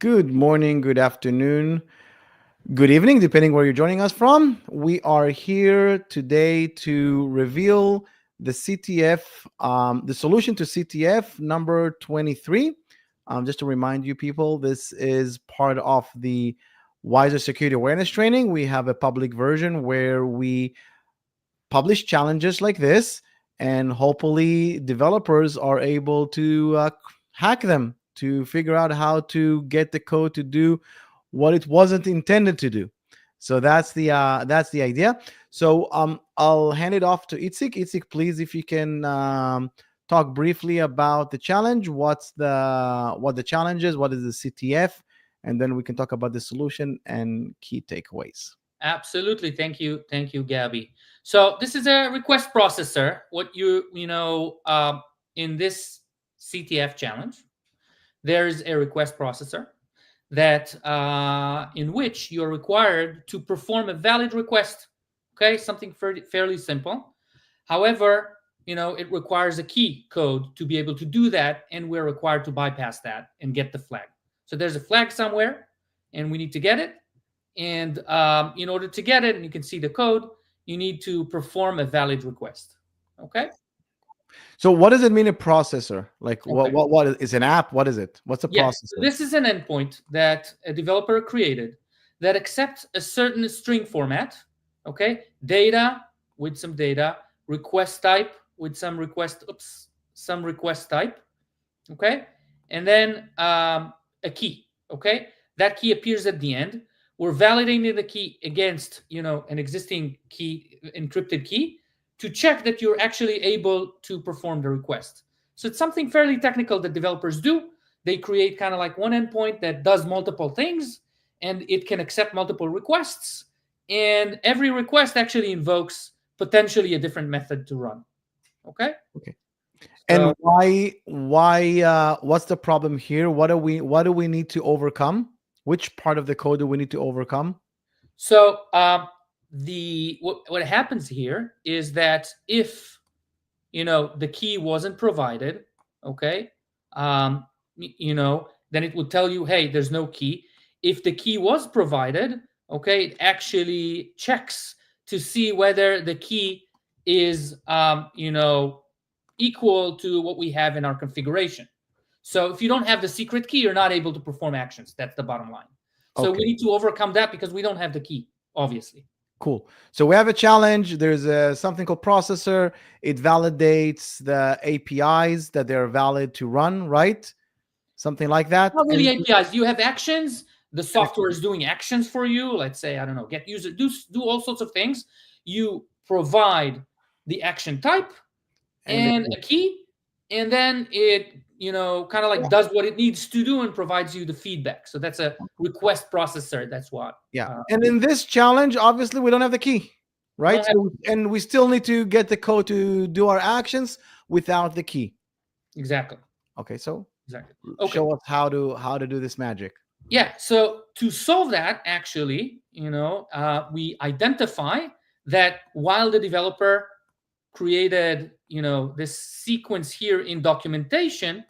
Good morning, good afternoon, good evening, depending where you're joining us from. We are here today to reveal the CTF, the solution to CTF number 23. Just to remind you, people, this is part of the Wizer Security Awareness Training. We have a public version where we publish challenges like this, and hopefully, developers are able to hack them to figure out how to get the code to do what it wasn't intended to do. So that's the idea. So I'll hand it off to Itzik. Itzik, please, if you can talk briefly about the challenge. What the challenge is? What is the CTF? And then we can talk about the solution and key takeaways. Absolutely. Thank you, Gabby. So this is a request processor. What in this CTF challenge, there's a request processor that in which you're required to perform a valid request. Okay, something fairly simple. However, it requires a key code to be able to do that, and we're required to bypass that and get the flag. So there's a flag somewhere, and we need to get it. And in order to get it, and you can see the code, you need to perform a valid request. Okay. So what does it mean, a processor? Like Okay. what is an app? What is it? What's a Yes. processor? This is an endpoint that a developer created that accepts a certain string format. Okay. Data with some data, request type with some request type. Okay. And then a key. Okay. That key appears at the end. We're validating the key against an existing key, encrypted key, to check that you're actually able to perform the request. So it's something fairly technical that developers do. They create kind of like one endpoint that does multiple things, and it can accept multiple requests, and every request actually invokes potentially a different method to run. Okay. Okay. And So why what's the problem here? What do we need to overcome? Which part of the code do we need to overcome? the what happens here is that if the key wasn't provided, okay, then it would tell you, hey, there's no key. If the key was provided, okay, it actually checks to see whether the key is equal to what we have in our configuration. So if you don't have the secret key, you're not able to perform actions. That's the bottom line. So we Okay, need to overcome that because we don't have the key, obviously. cool. So we have a challenge. There's something called processor. It validates the APIs that they're valid to run, right? Something like that. Not really APIs. You have actions. The software Action. is doing actions for you. Let's say, I don't know, get user, do all sorts of things. You provide the action type And and a key, and then it kind of like does what it needs to do and provides you the feedback. So that's a request processor. That's what yeah. And in this challenge, obviously, we don't have the key, we right? don't have. And we still need to get the code to do our actions without the key. Exactly. Okay, so Exactly. Okay. show us how to do this magic. Yeah. So to solve that, actually, we identify that while the developer created, this sequence here in documentation,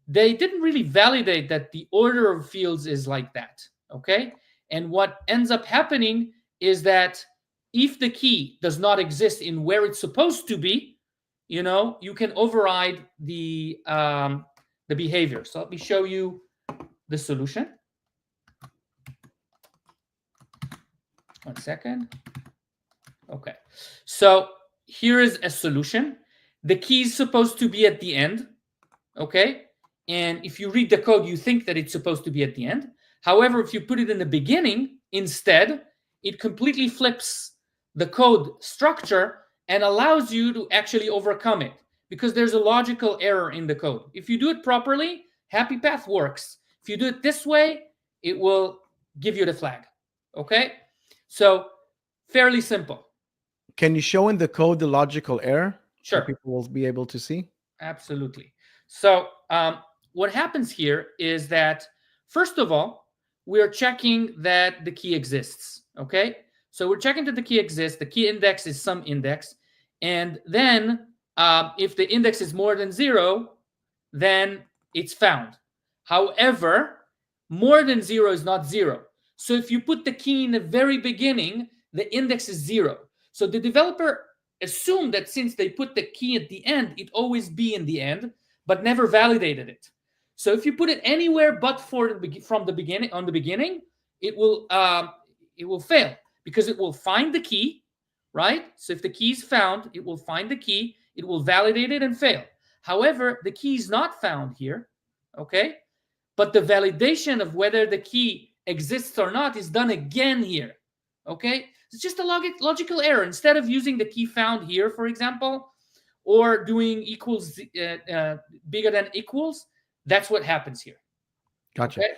they didn't really validate that the order of fields is like that. Okay. And what ends up happening is that if the key does not exist in where it's supposed to be, you can override the behavior. So let me show you the solution. One second. Okay. So here is a solution. The key is supposed to be at the end. Okay. And if you read the code, you think that it's supposed to be at the end. However, if you put it in the beginning instead, it completely flips the code structure and allows you to actually overcome it because there's a logical error in the code. If you do it properly, happy path works. If you do it this way, it will give you the flag. Okay. So fairly simple. Can you show in the code the logical error so Sure. people will be able to see? Absolutely. So what happens here is that, first of all, we're checking that the key exists. Okay. So we're checking that the key exists. The key index is some index. And then if the index is more than 0, then it's found. However, More than 0 is not 0. So if you put the key in the very beginning, the index is 0. So the developer assumed that since they put the key at the end, it always be in the end, but never validated it. So if you put it anywhere but from the beginning, on the beginning, it will fail, because it will find the key, right? So if the key is found, it will find the key, it will validate it and fail. However, the key is not found here, okay? But the validation of whether the key exists or not is done again here, okay? It's just a logical error. Instead of using the key found here, for example, or doing equals bigger than equals, that's what happens here. Gotcha. Okay?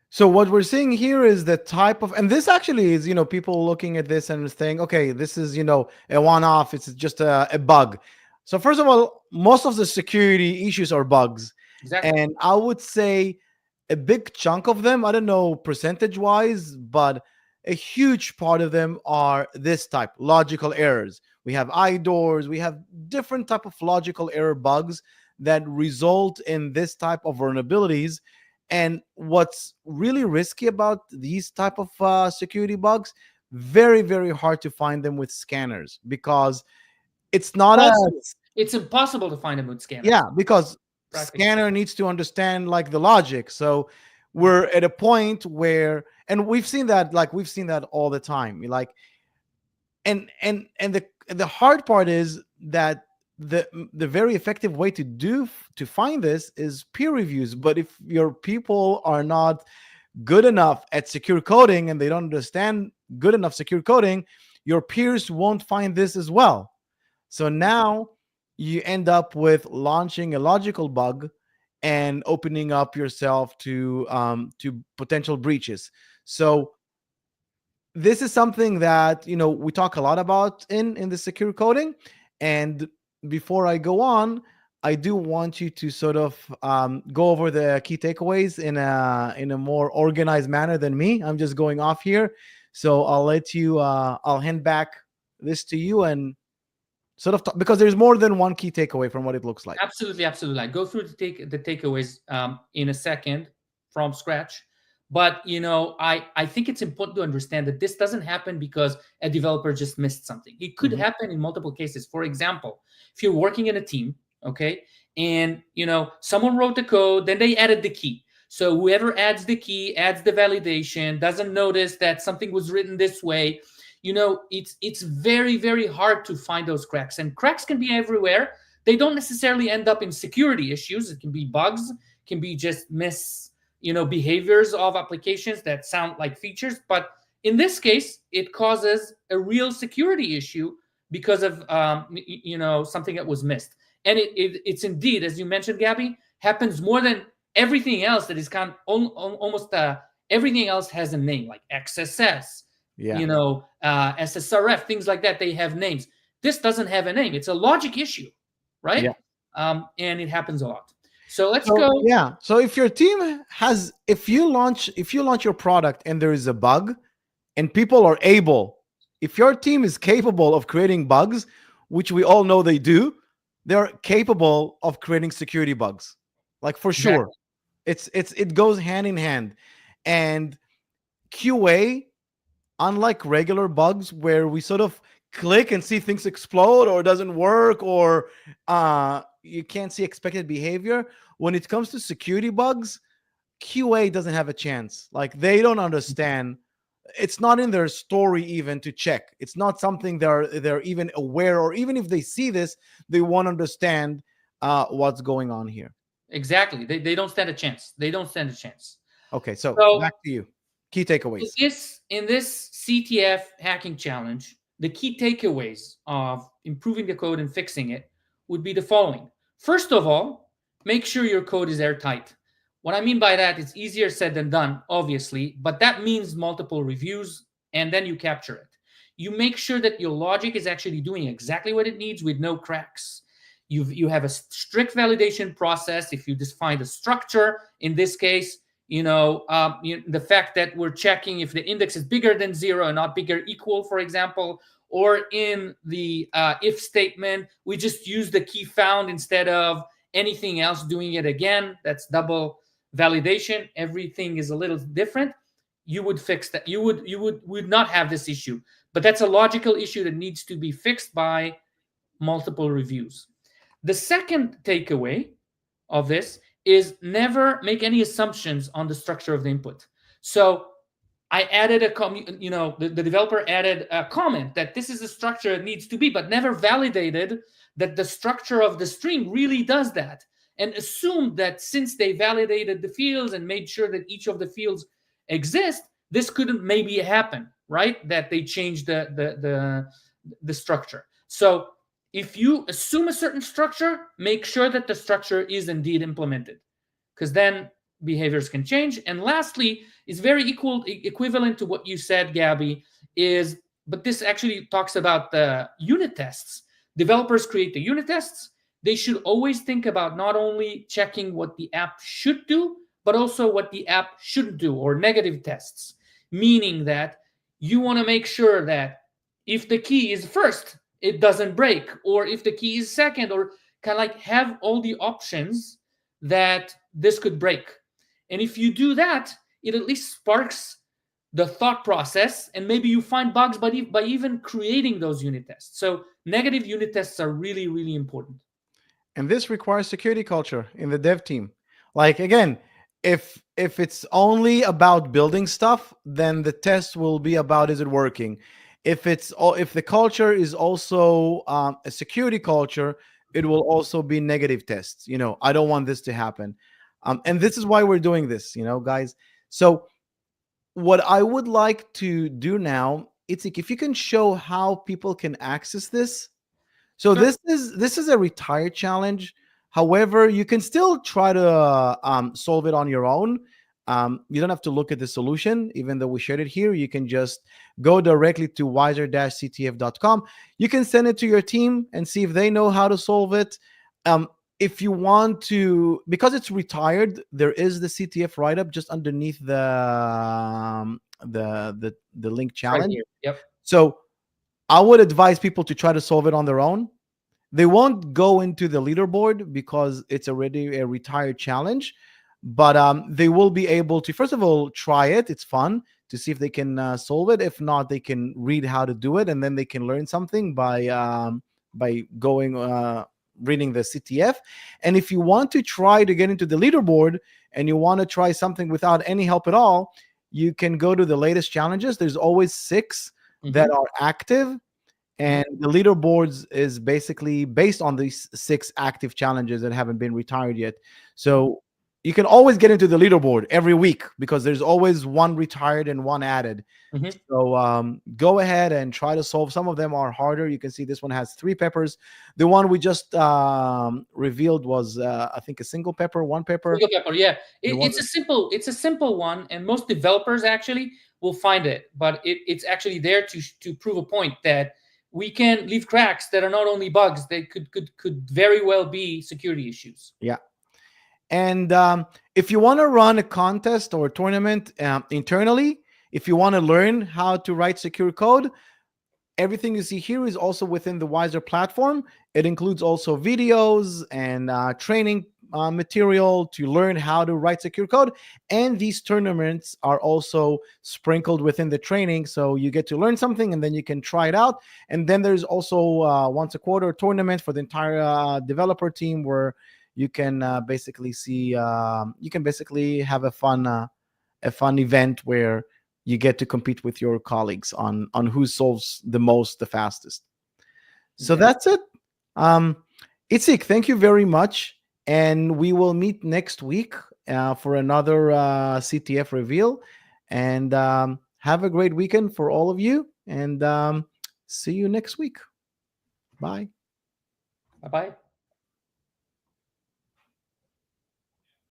So what we're seeing here is the type of, and this actually is, people looking at this and saying, okay, this is, a one-off. It's just a bug. So first of all, most of the security issues are bugs. Exactly. And I would say a big chunk of them, I don't know percentage-wise, but a huge part of them are this type, logical errors. We have IDORs, we have different type of logical error bugs that result in this type of vulnerabilities. And what's really risky about these type of security bugs, very, very hard to find them with scanners, because it's not a, It's impossible to find a mood scanner. yeah, because Practically. scanner needs to understand like the logic. So we're at a point where, and we've seen that all the time. Like, and the hard part is that the very effective way to find this is peer reviews. But if your people are not good enough at secure coding and they don't understand good enough secure coding, your peers won't find this as well. So now you end up with launching a logical bug and opening up yourself to potential breaches. So this is something that we talk a lot about in the secure coding. And before I go on, I do want you to sort of go over the key takeaways in a more organized manner than me. I'm just going off here, so I'll hand back this to you and sort of because there's more than one key takeaway from what it looks like. Absolutely, absolutely. I go through the takeaways in a second from scratch. But I think it's important to understand that this doesn't happen because a developer just missed something. It could Mhm. happen in multiple cases. For example, if you're working in a team, okay, and someone wrote the code, then they added the key. So whoever adds the key, adds the validation, doesn't notice that something was written this way. It's very, very hard to find those cracks, and cracks can be everywhere. They don't necessarily end up in security issues. It can be bugs, can be just behaviors of applications that sound like features. But in this case, it causes a real security issue because of something that was missed. And it's indeed, as you mentioned, Gabby, happens more than everything else that is almost everything else has a name, like XSS, Yeah. SSRF, things like that. They have names. This doesn't have a name. It's a logic issue, right? Yeah. And it happens a lot. So let's go. Yeah. So if your team has, if you launch your product and there is a bug, and people are able, if your team is capable of creating bugs, which we all know they do, they're capable of creating security bugs, like for sure. Exactly. It goes hand in hand. And QA, unlike regular bugs where we sort of click and see things explode or it doesn't work, or you can't see expected behavior, when it comes to security bugs, QA doesn't have a chance. Like, they don't understand. It's not in their story even to check. It's not something they're even aware, or even if they see this, they won't understand what's going on here. Exactly. They don't stand a chance. They don't stand a chance. Okay, so So back to you. Key takeaways. in this CTF hacking challenge, the key takeaways of improving the code and fixing it would be the following. First of all, make sure your code is airtight. What I mean by that, it's easier said than done, obviously, but that means multiple reviews, and then you capture it. You make sure that your logic is actually doing exactly what it needs with no cracks. You have a strict validation process. If you define the structure, in this case, the fact that we're checking if the index is bigger than 0 and not bigger equal, for example, or in the if statement, we just use the key found instead of anything else doing it again. That's double validation, everything is a little different, you would fix that. You would not have this issue. But that's a logical issue that needs to be fixed by multiple reviews. The second takeaway of this is never make any assumptions on the structure of the input. So I added the developer added a comment that this is the structure it needs to be, but never validated that the structure of the string really does that, and assumed that since they validated the fields and made sure that each of the fields exist, this couldn't maybe happen, right? That they changed the structure. So if you assume a certain structure, make sure that the structure is indeed implemented, because then behaviors can change. And lastly, is very equivalent to what you said, Gabby, is, but this actually talks about the unit tests. Developers create the unit tests. They should always think about not only checking what the app should do, but also what the app shouldn't do, or negative tests, meaning that you want to make sure that if the key is first, it doesn't break, or if the key is second, or kind of like have all the options that this could break. And if you do that, it at least sparks the thought process, and maybe you find bugs by even creating those unit tests. So negative unit tests are really, really important. And this requires security culture in the dev team. Like, again, if it's only about building stuff, then the test will be about, is it working? If the culture is also a security culture, it will also be negative tests. I don't want this to happen. And this is why we're doing this, guys. So what I would like to do now, it's like, if you can show how people can access this. So Sure. this is a retired challenge. However, you can still try to solve it on your own. You don't have to look at the solution, even though we shared it here. You can just go directly to wizer-ctf.com. You can send it to your team and see if they know how to solve it. If you want to, because it's retired, there is the CTF write-up just underneath the link Right challenge. here. Yep. So I would advise people to try to solve it on their own. They won't go into the leaderboard because it's already a retired challenge, but they will be able to, first of all, try it. It's fun to see if they can solve it. If not, they can read how to do it, and then they can learn something by going reading the CTF. And if you want to try to get into the leaderboard and you want to try something without any help at all, you can go to the latest challenges. There's always 6 that are active, and the leaderboards is basically based on these 6 active challenges that haven't been retired yet. So you can always get into the leaderboard every week because there's always one retired and one added. So go ahead and try to solve. Some of them are harder. You can see this one has 3 peppers. The one we just revealed was I think a single pepper, 1 pepper. Single pepper, yeah. It's a simple one, and most developers actually will find it, but it's actually there to prove a point that we can leave cracks that are not only bugs, they could very well be security issues. Yeah. And if you want to run a contest or a tournament internally, if you want to learn how to write secure code, everything you see here is also within the Wizer platform. It includes also videos and training material to learn how to write secure code. And these tournaments are also sprinkled within the training. So you get to learn something and then you can try it out. And then there's also once a quarter tournament for the entire developer team where you can basically see, you can basically have a fun event where you get to compete with your colleagues on who solves the most, the fastest. So that's it. Itzik, thank you very much. And we will meet next week for another CTF reveal. And have a great weekend for all of you. And see you next week. Bye. Bye-bye.